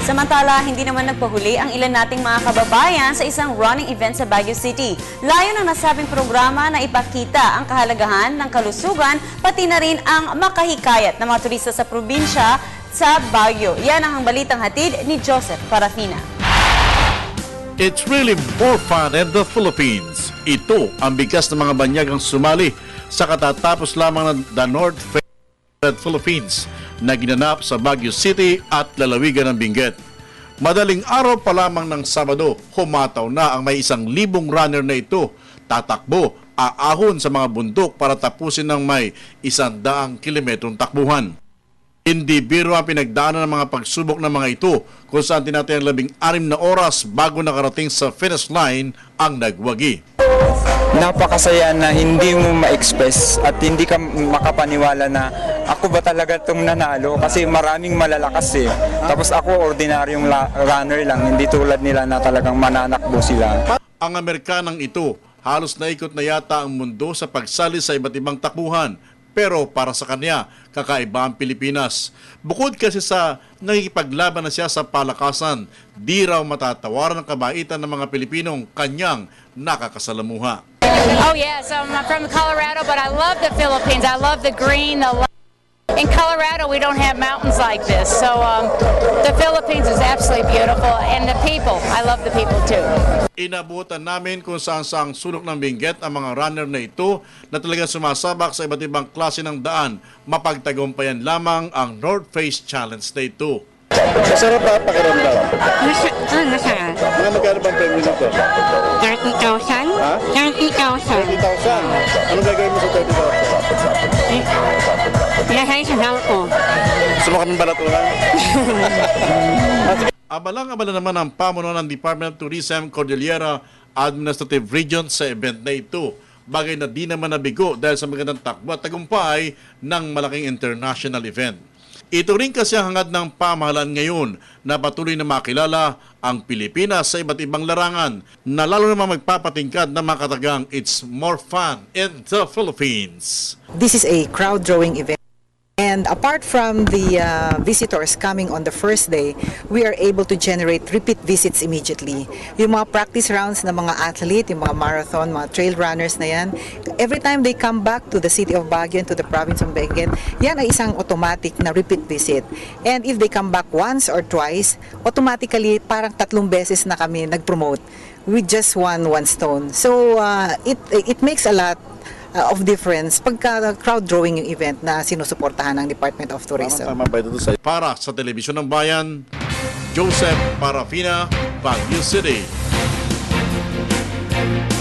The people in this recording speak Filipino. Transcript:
Samantala, hindi naman nagpahuli ang ilan nating mga kababayan sa isang running event sa Baguio City. Layo ng nasabing programa na ipakita ang kahalagahan ng kalusugan, pati na rin ang makahikayat ng mga turista sa probinsya sa Baguio. Yan ang balitang hatid ni Joseph Parafina. It's really more fun in the Philippines. Ito ang bigas ng mga banyagang sumali sa katatapos lamang ng The North Fed Philippines na ginanap sa Baguio City at lalawigan ng Benguet. Madaling araw pa lamang ng Sabado, humataw na ang may 1,000 runner na ito. Tatakbo, aahon sa mga bundok para tapusin ng may 100 kilometrong takbuhan. Hindi biro ang pinagdaanan ng mga pagsubok ng mga ito kung saan tinatayang 16 na oras bago nakarating sa finish line ang nagwagi. Napakasaya na hindi mo ma-express at hindi ka makapaniwala na ako ba talaga itong nanalo kasi maraming malalakas eh. Tapos ako ordinaryong runner lang, hindi tulad nila na talagang mananakbo sila. Ang Amerikanang ito halos naikot na yata ang mundo sa pagsali sa iba't ibang takbuhan. Pero para sa kanya, kakaiba ang Pilipinas. Bukod kasi sa nakikipaglaban na siya sa palakasan, di raw matatawaran ang kabaitan ng mga Pilipinong kanyang nakakasalamuha. Oh yes, I'm from Colorado, but I love the Philippines. I love the green. In Colorado, we don't have mountains like this, so the Philippines is absolutely beautiful, and the people. I love the people too. Inabutan namin kung saan-saang sulok ng Benguet ang mga runner na ito na talagang sumasabak sa iba't ibang klase ng daan. Mapagtagumpayan lamang ang North Face Challenge na ito. Masarap ba pakiramdam? Masarap. Mga magkano bang premium nito? 30,000? Ha? 30,000. 30,000. Anong gagawin mo sa 30,000? Ilagay sa bangko. Gusto mo kaming balatunan? Abalang-abala naman ang pamunuan ng Department of Tourism Cordillera Administrative Region sa event na ito. Bagay na di naman nabigo dahil sa magandang takbo at tagumpay ng malaking international event. Ito rin kasi ang hangad ng pamahalaan ngayon na patuloy na makilala ang Pilipinas sa iba't ibang larangan na lalo naman magpapatingkad na makatagang it's more fun in the Philippines. This is a crowd-drawing event. And apart from the visitors coming on the first day, we are able to generate repeat visits immediately. Yung mga practice rounds ng mga athlete, yung mga marathon, mga trail runners na yan, every time they come back to the city of Baguio and to the province of Benguet, yan ay isang automatic na repeat visit. And if they come back once or twice, automatically parang 3 beses na kami nag-promote with just one stone. So it makes a lot of difference pagka crowd-drawing yung event na sinusuportahan ng Department of Tourism. Tama ba ito para sa Telebisyon ng Bayan, Joseph Parafina, Baguio City.